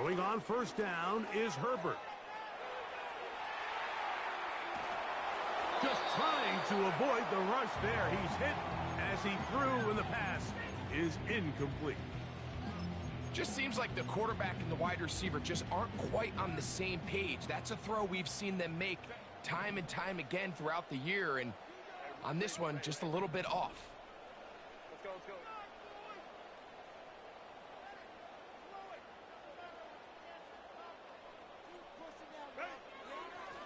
Throwing on first down is Herbert. Just trying to avoid the rush there. He's hit as he threw, and the pass is incomplete. Just seems like the quarterback and the wide receiver just aren't quite on the same page. That's a throw we've seen them make time and time again throughout the year, and on this one, just a little bit off. Let's go, let's go.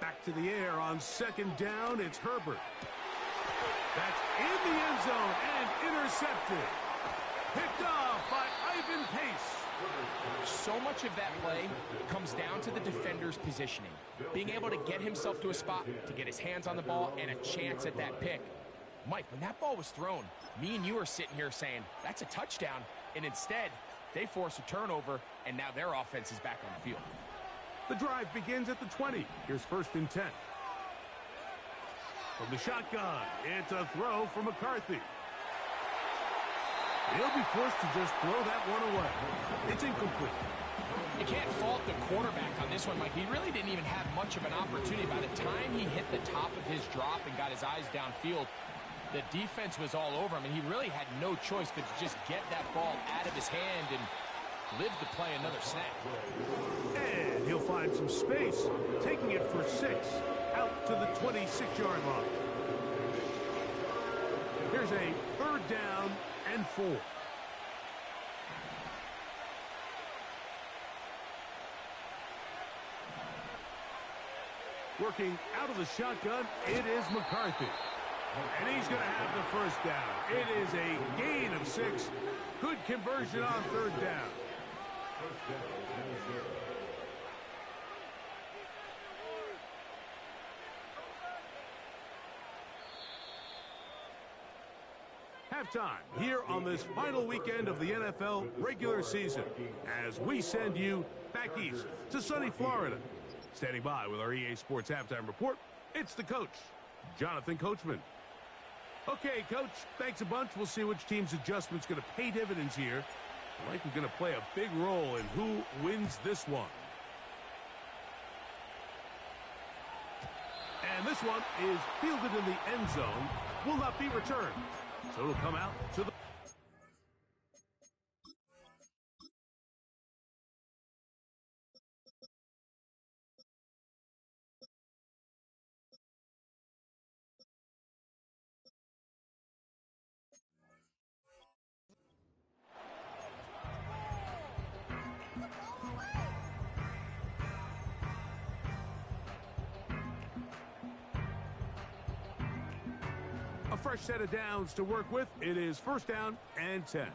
Back to the air on second down, it's Herbert. That's in the end zone and intercepted. Picked off by Ivan Pace. So much of that play comes down to the defender's positioning. Being able to get himself to a spot, to get his hands on the ball, and a chance at that pick. Mike, when that ball was thrown, me and you are sitting here saying, that's a touchdown. And instead, they force a turnover, and now their offense is back on the field. The drive begins at the 20. Here's 1st and 10. From the shotgun, it's a throw for McCarthy. He'll be forced to just throw that one away. It's incomplete. You can't fault the quarterback on this one, Mike. He really didn't even have much of an opportunity. By the time he hit the top of his drop and got his eyes downfield, the defense was all over him, and he really had no choice but to just get that ball out of his hand and live to play another snap. And he'll find some space, taking it for 6, out to the 26-yard line. Here's a 3rd down and 4. Working out of the shotgun, it is McCarthy. And he's going to have the 1st down. It is a gain of 6. Good conversion on 3rd down. Halftime here on this final weekend of the NFL regular season as we send you back east to sunny Florida. Standing by with our EA Sports Halftime Report, it's the coach, Jonathan Coachman. Okay, Coach, thanks a bunch. We'll see which team's adjustment's going to pay dividends here. I like we're going to play a big role in who wins this one. And this one is fielded in the end zone, will not be returned. So it'll come out to the... A fresh set of downs to work with. It is 1st down and 10.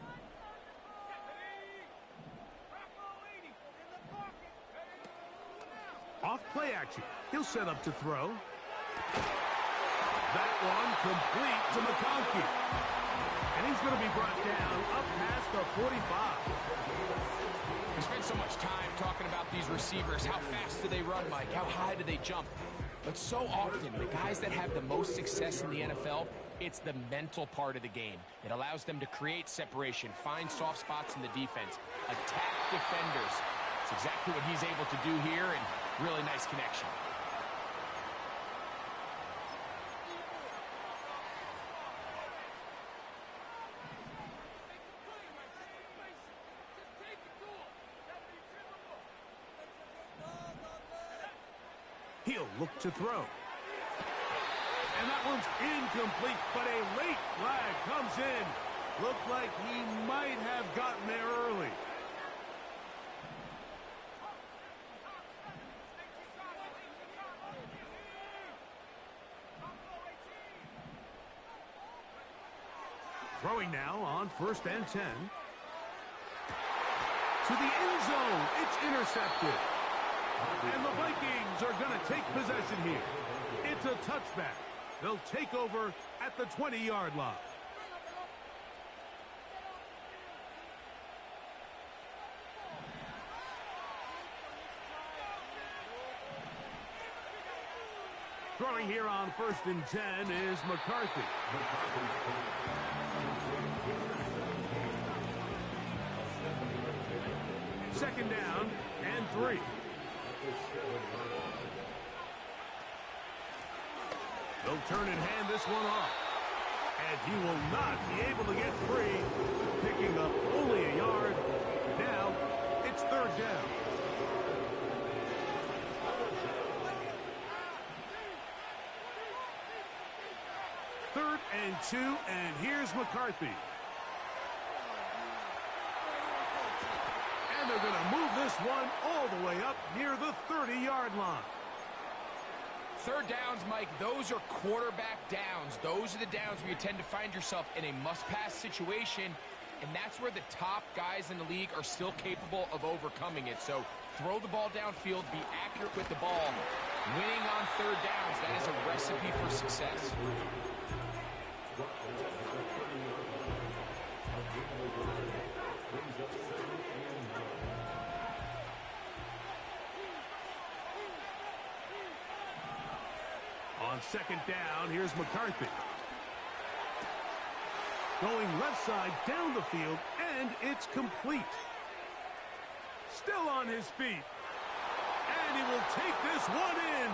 Off play action. He'll set up to throw. That one complete to McConkey. And he's going to be brought down up past the 45. We spend so much time talking about these receivers. How fast do they run, Mike? How high do they jump? But so often, the guys that have the most success in the NFL, it's the mental part of the game. It allows them to create separation, find soft spots in the defense, attack defenders. It's exactly what he's able to do here, and really nice connection. He'll look to throw. And that one's incomplete, but a late flag comes in. Looked like he might have gotten there early. Throwing now on 1st and 10. To the end zone. It's intercepted. And the Vikings are going to take possession here. It's a touchback. They'll take over at the 20-yard line. Throwing here on 1st and 10 is McCarthy. Second down and 3. They'll turn and hand this one off. And he will not be able to get free, picking up only a yard. Now, it's third down. Third and 2, and here's McCarthy. And they're going to move this one all the way up near the 30-yard line. Third downs, Mike, those are quarterback downs. Those are the downs where you tend to find yourself in a must-pass situation, and that's where the top guys in the league are still capable of overcoming it. So throw the ball downfield, be accurate with the ball. Winning on third downs, that is a recipe for success. On second down, here's McCarthy. Going left side down the field, and it's complete. Still on his feet. And he will take this one in.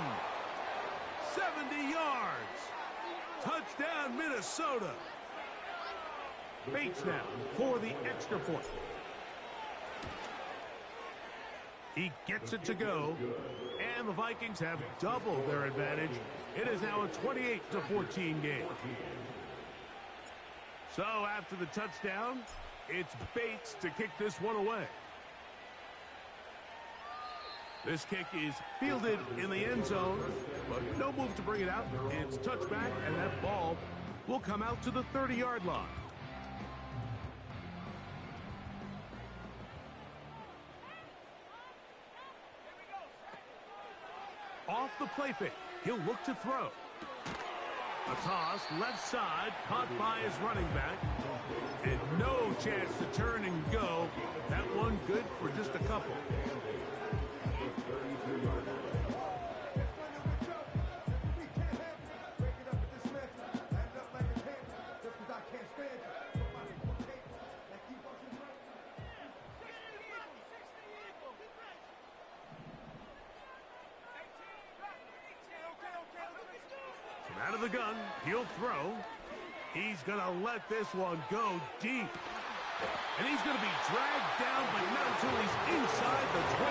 70 yards. Touchdown, Minnesota. Bates now for the extra point. He gets it to go, and the Vikings have doubled their advantage. It is now a 28-14 game. So after the touchdown, it's Bates to kick this one away. This kick is fielded in the end zone, but no move to bring it out. It's touchback, and that ball will come out to the 30-yard line. Off the play fake, he'll look to throw. A toss, left side, caught by his running back. And no chance to turn and go. That one good for just a couple. Out of the gun, he'll throw. He's going to let this one go deep. And he's going to be dragged down, but not until he's inside the 25.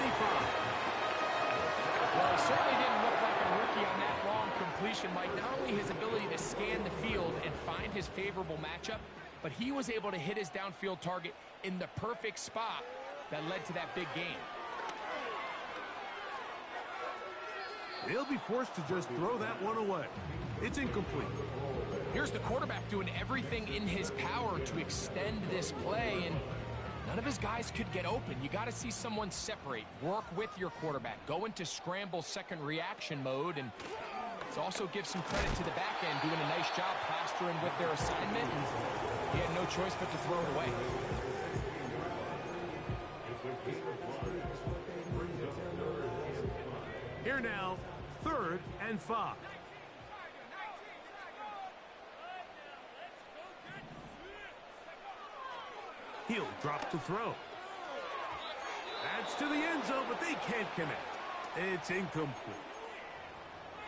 Well, he certainly didn't look like a rookie on that long completion, Mike. Not only his ability to scan the field and find his favorable matchup, but he was able to hit his downfield target in the perfect spot that led to that big gain. He'll be forced to just throw that one away. It's incomplete. Here's the quarterback doing everything in his power to extend this play, and none of his guys could get open. You got to see someone separate, work with your quarterback, go into scramble second reaction mode, and also give some credit to the back end, doing a nice job plastering with their assignment, and he had no choice but to throw it away. Here now, 3rd and 5. He'll drop to throw. That's to the end zone, but they can't connect. It's incomplete.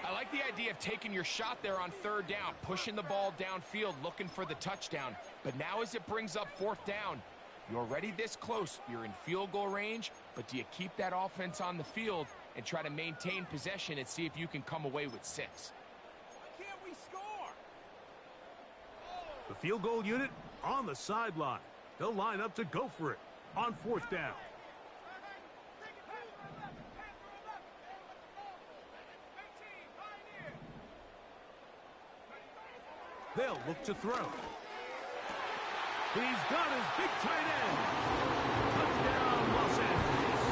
I like the idea of taking your shot there on 3rd down, pushing the ball downfield, looking for the touchdown. But now as it brings up 4th down, you're already this close. You're in field goal range, but do you keep that offense on the field and try to maintain possession and see if you can come away with 6? Why can't we score? The field goal unit on the sideline. They'll line up to go for it on 4th down. They'll look to throw. He's got his big tight end. Touchdown, Los Angeles.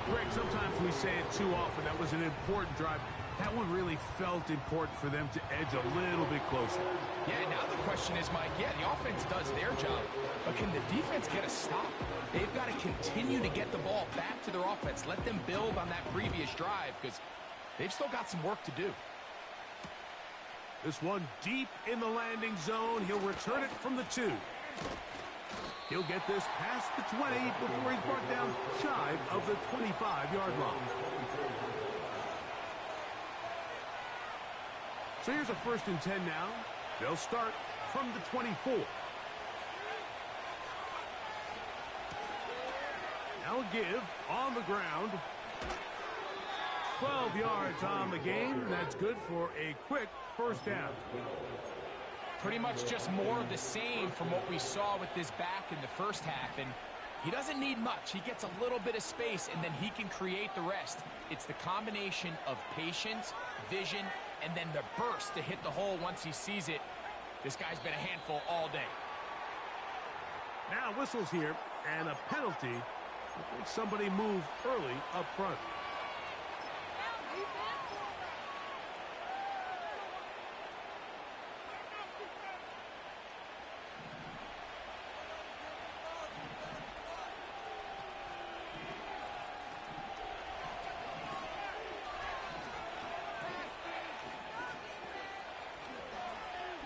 Greg, sometimes we say it too often. That was an important drive. That one really felt important for them to edge a little bit closer. Yeah, now the question is, Mike, yeah, the offense does their job, but can the defense get a stop? They've got to continue to get the ball back to their offense. Let them build on that previous drive because they've still got some work to do. This one deep in the landing zone. He'll return it from the 2. He'll get this past the 20 before he's brought down shy of the 25-yard line. So here's a 1st and 10 now. They'll start from the 24. Now a give on the ground. 12 yards on the game. That's good for a quick 1st down. Pretty much just more of the same from what we saw with this back in the first half. And he doesn't need much. He gets a little bit of space, and then he can create the rest. It's the combination of patience, vision, and then the burst to hit the hole once he sees it. This guy's been a handful all day. Now whistles here, and a penalty. I think somebody moved early up front.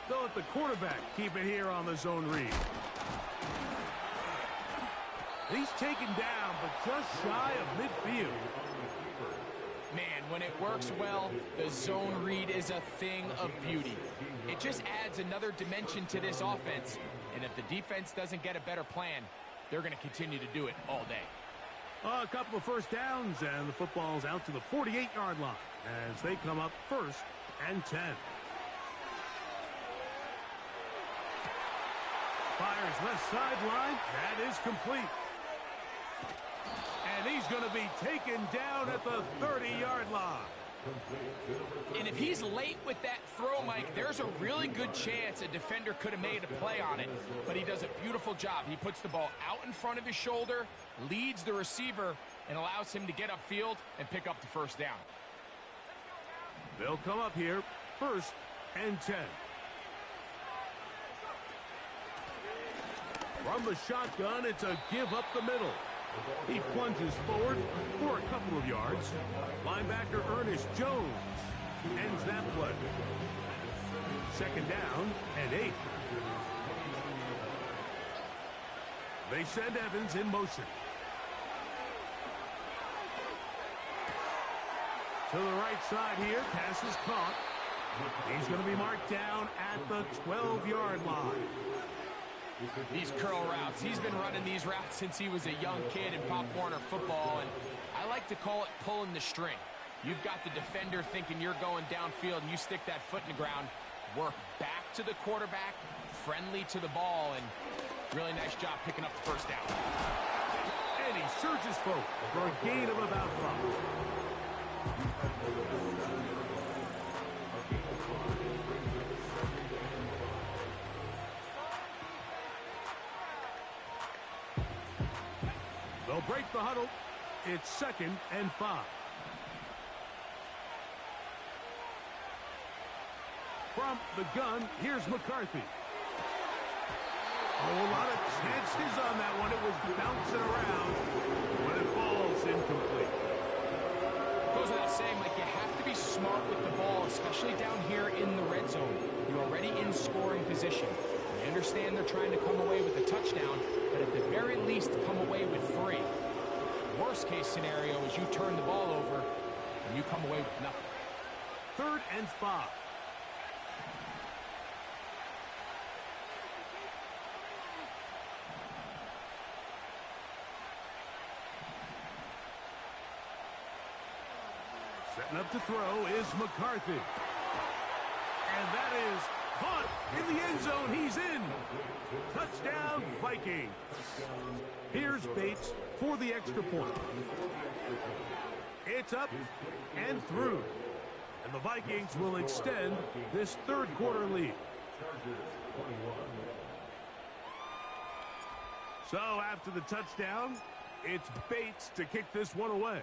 They'll let the quarterback keep it here on the zone read. He's taken down, but just shy of midfield. Man, when it works well, the zone read is a thing of beauty. It just adds another dimension to this offense. And if the defense doesn't get a better plan, they're going to continue to do it all day. A couple of 1st downs, and the football's out to the 48-yard line as they come up 1st and 10. Fires left sideline. That is complete. And he's going to be taken down at the 30-yard line. And if he's late with that throw, Mike, there's a really good chance a defender could have made a play on it. But he does a beautiful job. He puts the ball out in front of his shoulder, leads the receiver, and allows him to get upfield and pick up the 1st down. They'll come up here 1st and 10. From the shotgun, it's a give up the middle. He plunges forward for a couple of yards. Linebacker Ernest Jones ends that play. 2nd down and 8. They send Evans in motion. To the right side here, pass is caught. He's going to be marked down at the 12-yard line. These curl routes, he's been running these routes since he was a young kid in Pop Warner football, and I like to call it pulling the string. You've got the defender thinking you're going downfield, and you stick that foot in the ground, work back to the quarterback, friendly to the ball, and really nice job picking up the 1st down. And he surges forward for a gain of about 5. They'll break the huddle. It's 2nd and 5. From the gun, here's McCarthy. Oh, a lot of chances on that one. It was bouncing around, but it falls incomplete. Goes without saying, like, you have to be smart with the ball, especially down here in the red zone. You're already in scoring position. I understand they're trying to come away with a touchdown, but at the very least, come away with 3. Worst case scenario is you turn the ball over and you come away with nothing. 3rd and 5. Setting up to throw is McCarthy. And that is caught in the end zone. He's in. Touchdown, Vikings. Here's Bates for the extra point. It's up and through. And the Vikings will extend this 3rd quarter lead. So after the touchdown, it's Bates to kick this one away.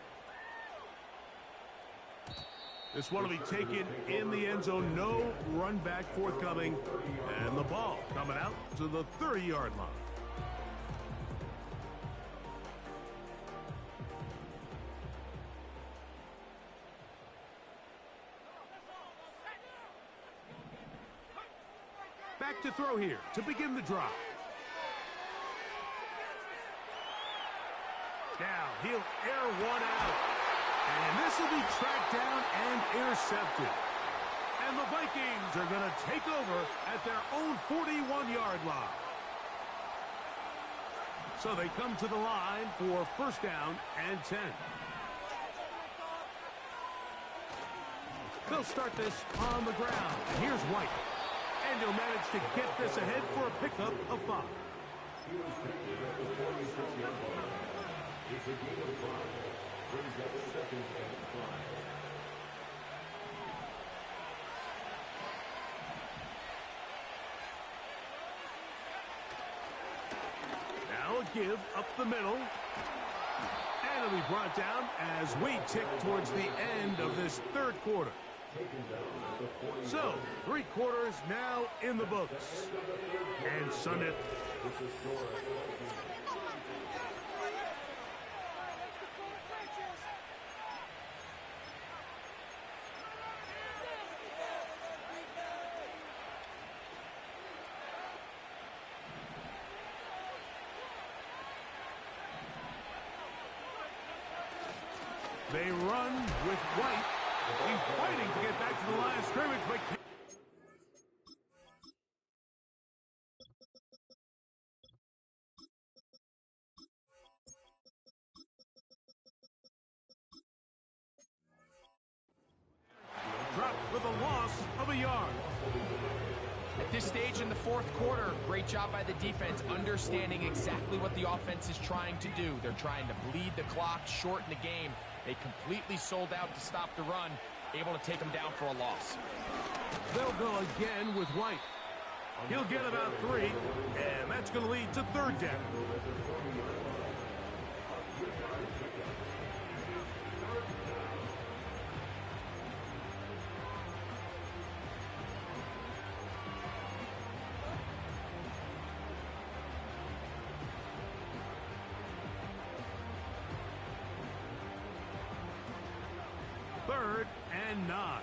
This one will be taken in the end zone. No run back forthcoming. And the ball coming out to the 30-yard line. Back to throw here to begin the drive. He'll air one out. And this will be tracked down and intercepted. And the Vikings are going to take over at their own 41-yard line. So they come to the line for first down and 10. They'll start this on the ground. And here's White. And he'll manage to get this ahead for a pickup of 5. Now a give up the middle. And it'll be brought down as we tick towards the end of this third quarter. So, 3 quarters now in the books. And Sunday. They run with White. He's fighting to get back to the line of scrimmage, but dropped for the loss of a yard. At this stage in the fourth quarter, great job by the defense understanding exactly what the offense is trying to do. They're trying to bleed the clock, shorten the game. They completely sold out to stop the run, able to take them down for a loss. They'll go again with White. He'll get about 3, and that's going to lead to third down. Third and 9.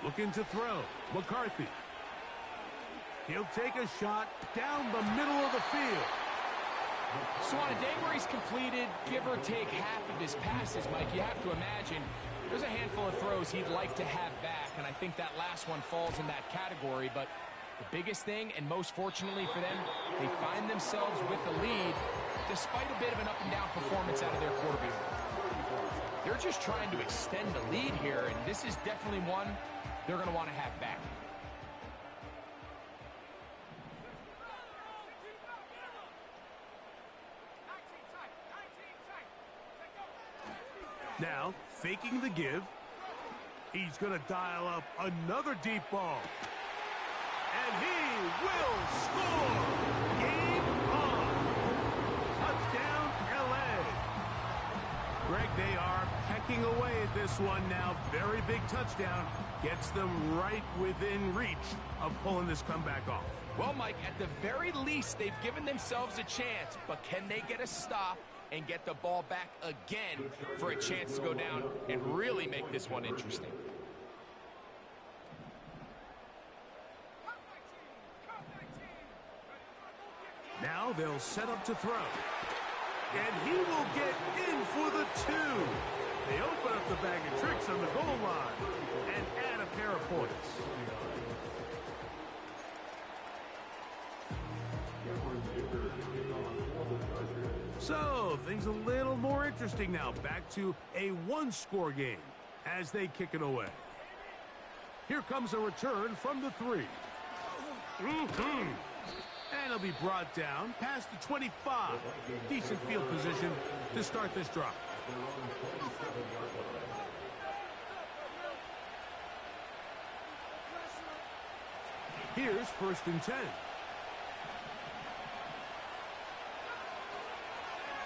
Looking to throw. McCarthy. He'll take a shot down the middle of the field. So on a day where he's completed, give or take half of his passes, Mike, you have to imagine there's a handful of throws he'd like to have back, and I think that last one falls in that category. But the biggest thing, and most fortunately for them, they find themselves with the lead despite a bit of an up-and-down performance out of their quarterback. They're just trying to extend the lead here, and this is definitely one they're going to want to have back. Now, faking the give. He's going to dial up another deep ball. And he will score! Game on! Touchdown, L.A. Greg, they are pecking away at this one now. Very big touchdown. Gets them right within reach of pulling this comeback off. Well, Mike, at the very least, they've given themselves a chance. But can they get a stop and get the ball back again for a chance to go down and really make this one interesting? Now they'll set up to throw. And he will get in for the 2. They open up the bag of tricks on the goal line and add a pair of points. So, things a little more interesting now. Back to a 1-score game as they kick it away. Here comes a return from the 3. And it'll be brought down past the 25. Decent field position to start this drive. Here's first and 10.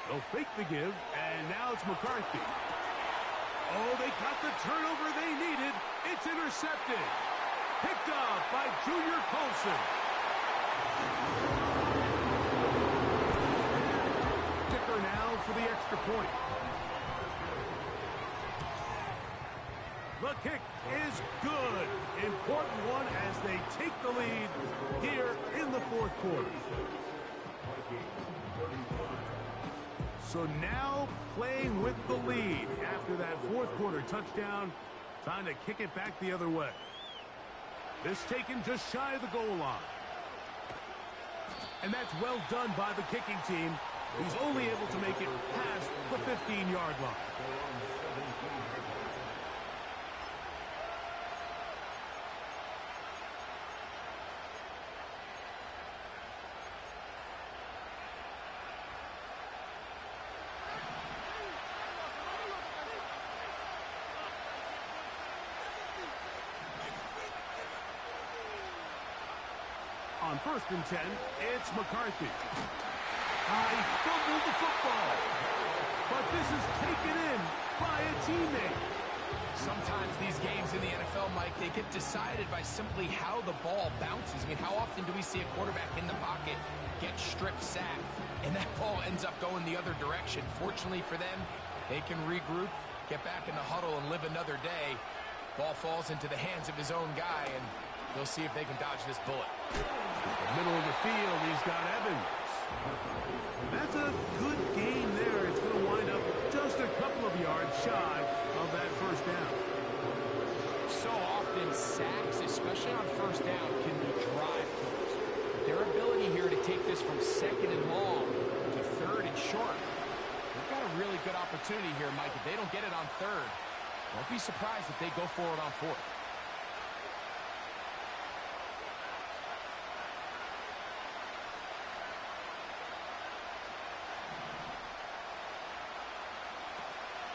They'll fake the give, and now it's McCarthy. Oh, they got the turnover they needed. It's intercepted. Picked off by Junior Colson. Kicker now for the extra point. The kick is good. Important one as they take the lead here in the fourth quarter. So now playing with the lead after that fourth quarter touchdown. Time to kick it back the other way. This taken just shy of the goal line. And that's well done by the kicking team. He's only able to make it past the 15-yard line. On 1st and 10, it's McCarthy. He fumbled the football, but this is taken in by a teammate. Sometimes these games in the NFL, Mike, they get decided by simply how the ball bounces. I mean, how often do we see a quarterback in the pocket get strip sacked, and that ball ends up going the other direction? Fortunately for them, they can regroup, get back in the huddle, and live another day. Ball falls into the hands of his own guy, and they'll see if they can dodge this bullet. The middle of the field, he's got Evans. That's a good game there. It's going to wind up just a couple of yards shy of that first down. So often, sacks, especially on first down, can be drive killers. Their ability here to take this from 2nd and long to 3rd and short. They've got a really good opportunity here, Mike. If they don't get it on 3rd, don't be surprised if they go forward on 4th.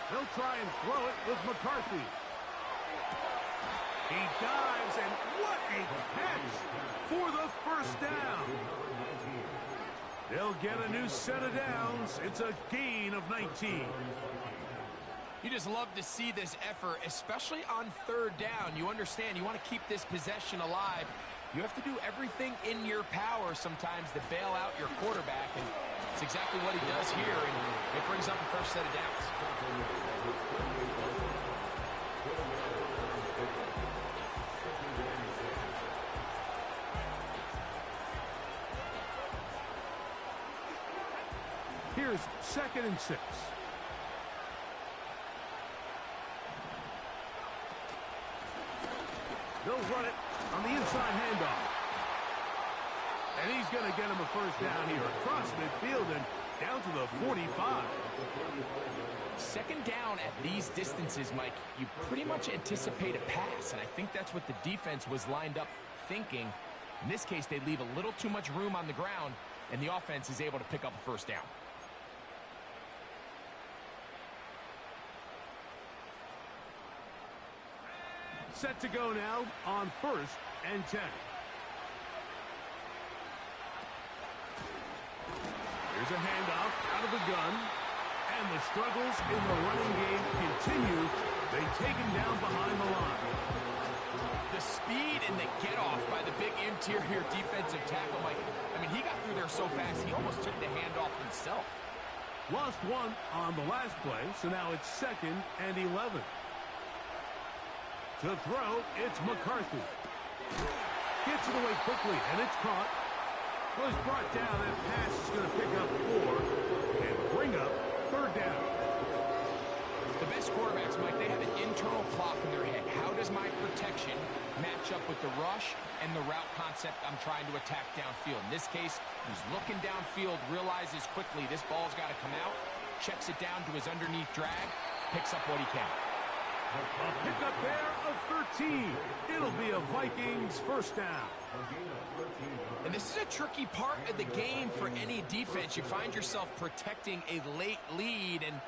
He'll try and throw it with McCarthy. He dives, and what a catch for the first down. They'll get a new set of downs. It's a gain of 19. You just love to see this effort, especially on 3rd down. You understand, you want to keep this possession alive. You have to do everything in your power sometimes to bail out your quarterback, and it's exactly what he does here, and it brings up a fresh set of downs. Here's 2nd and 6. They'll run it on the inside handoff. And he's going to get him a first down here across midfield and down to the 45. 2nd down at these distances, Mike, you pretty much anticipate a pass, and I think that's what the defense was lined up thinking. In this case, they leave a little too much room on the ground, and the offense is able to pick up a first down. Set to go now on 1st and 10. Here's a handoff out of the gun. And the struggles in the running game continue. They take him down behind the line. The speed and the get-off by the big interior defensive tackle, Mike. I mean, he got through there so fast, he almost took the handoff himself. Lost one on the last play, so now it's 2nd and 11. To throw, it's McCarthy. Gets it away quickly, and it's caught. Was brought down. That pass is going to pick up 4 and bring up 3rd down. The best quarterbacks, Mike, they have an internal clock in their head. How does my protection match up with the rush and the route concept I'm trying to attack downfield? In this case, he's looking downfield, realizes quickly this ball's got to come out, checks it down to his underneath drag, picks up what he can. A pickup there of 13. It'll be a Vikings first down. And this is a tricky part of the game for any defense. You find yourself protecting a late lead, and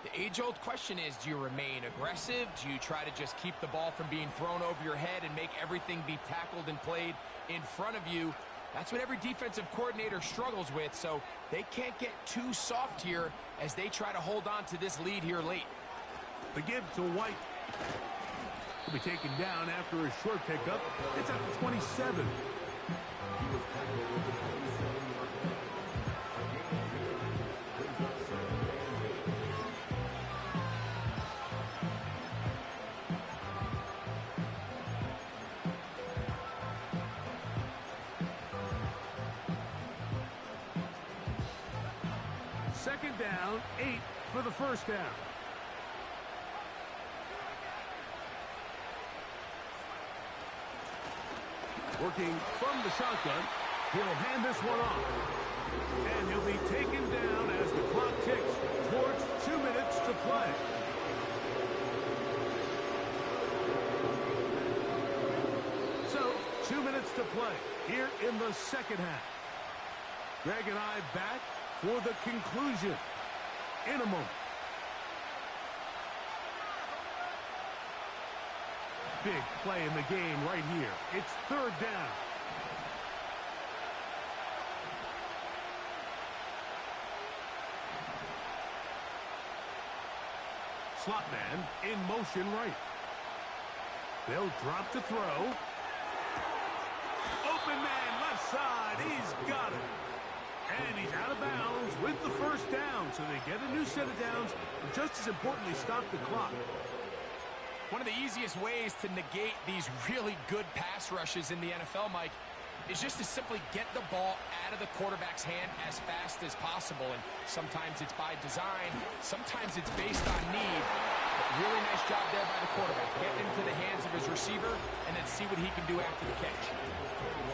the age-old question is, do you remain aggressive? Do you try to just keep the ball from being thrown over your head and make everything be tackled and played in front of you? That's what every defensive coordinator struggles with, so they can't get too soft here as they try to hold on to this lead here late. The give to White. Will be taken down after a short pickup. It's at the 27. Second down, 8 for the first down. Working from the shotgun, he'll hand this one off. And he'll be taken down as the clock ticks towards 2 minutes to play. So, 2 minutes to play here in the second half. Greg and I back for the conclusion in a moment. Big play in the game right here. It's third down. Slot man in motion right. They'll drop to throw. Open man left side. He's got it. And he's out of bounds with the first down. So they get a new set of downs. And just as importantly, stop the clock. One of the easiest ways to negate these really good pass rushes in the NFL, Mike, is just to simply get the ball out of the quarterback's hand as fast as possible. And sometimes it's by design, sometimes it's based on need. But really nice job there by the quarterback. Get into the hands of his receiver and then see what he can do after the catch.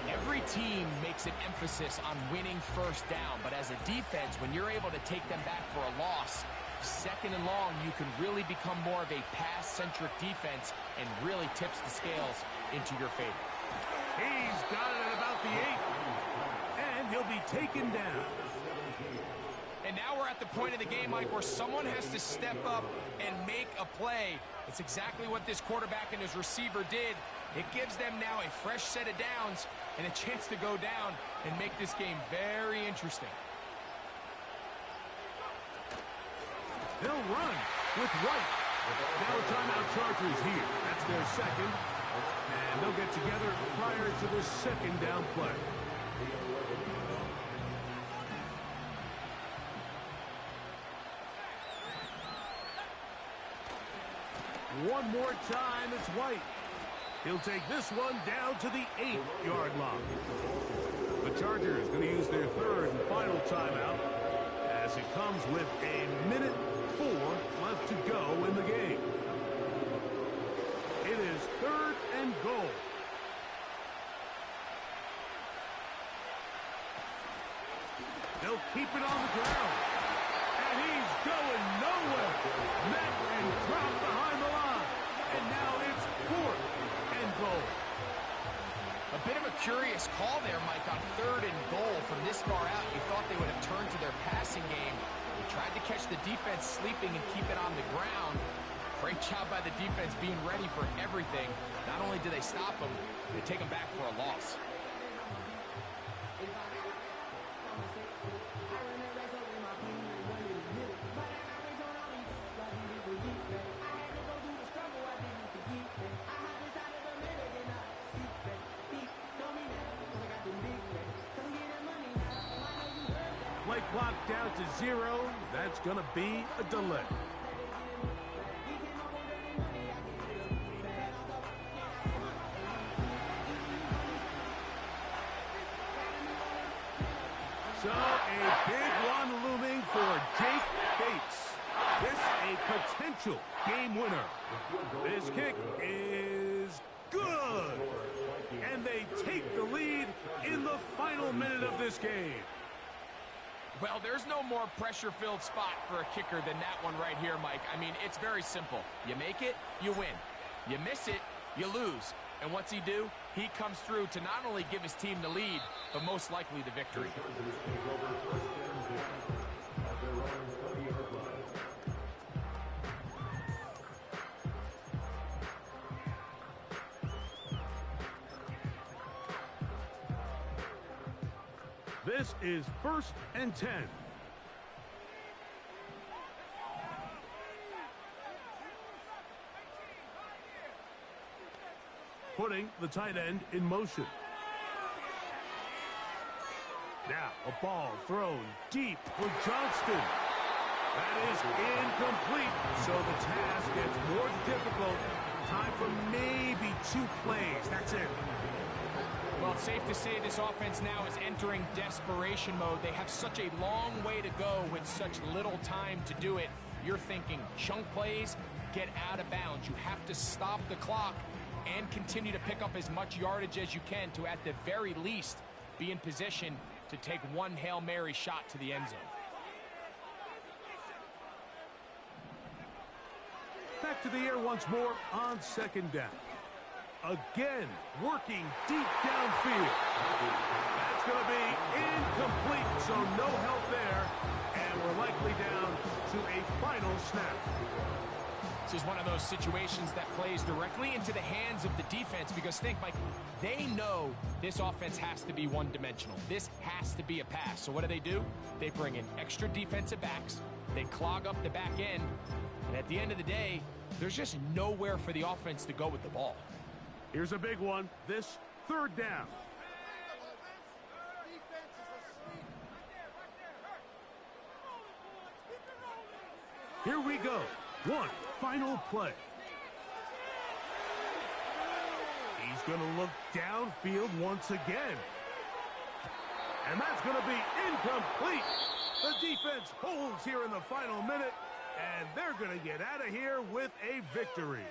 Every team makes an emphasis on winning first down, but as a defense, when you're able to take them back for a loss, second and long, you can really become more of a pass-centric defense and really tips the scales into your favor. He's got it at about the 8. And he'll be taken down. And now we're at the point of the game, Mike, where someone has to step up and make a play. It's exactly what this quarterback and his receiver did. It gives them now a fresh set of downs and a chance to go down and make this game very interesting. They'll run with White. Now a timeout Chargers here. That's their second. And they'll get together prior to the second down play. One more time, it's White. He'll take this one down to the 8-yard line. The Chargers going to use their third and final timeout as it comes with a minute 4 left to go in the game. It is third and goal. They'll keep it on the ground. And he's going nowhere. Met and dropped behind the line. And now it's fourth and goal. A bit of a curious call there, Mike, on third and goal from this far out. You thought they would have turned to their passing game. They tried to catch the defense sleeping and keep it on the ground. Great job by the defense being ready for everything. Not only do they stop them, they take them back for a loss. Play clock down to 0. That's going to be a delay. So a big one looming for Jake Bates. This a potential game winner. This kick is good. And they take the lead in the final minute of this game. Well, there's no more pressure-filled spot for a kicker than that one right here, Mike. I mean, it's very simple. You make it, you win. You miss it, you lose. And what's he do? He comes through to not only give his team the lead, but most likely the victory. This is 1st and 10. Putting the tight end in motion. Now a ball thrown deep for Johnston. That is incomplete, so the task gets more difficult. Time for maybe 2 plays. That's it. Well, it's safe to say this offense now is entering desperation mode. They have such a long way to go with such little time to do it. You're thinking chunk plays, get out of bounds. You have to stop the clock and continue to pick up as much yardage as you can to, at the very least, be in position to take one Hail Mary shot to the end zone. Back to the air once more on second down. Again, working deep downfield. That's going to be incomplete, so no help there. And we're likely down to a final snap. This is one of those situations that plays directly into the hands of the defense because think, Mike, they know this offense has to be one-dimensional. This has to be a pass. So what do? They bring in extra defensive backs. They clog up the back end. And at the end of the day, there's just nowhere for the offense to go with the ball. Here's a big one. This third down. Here we go. One final play. He's going to look downfield once again. And that's going to be incomplete. The defense holds here in the final minute, and they're going to get out of here with a victory.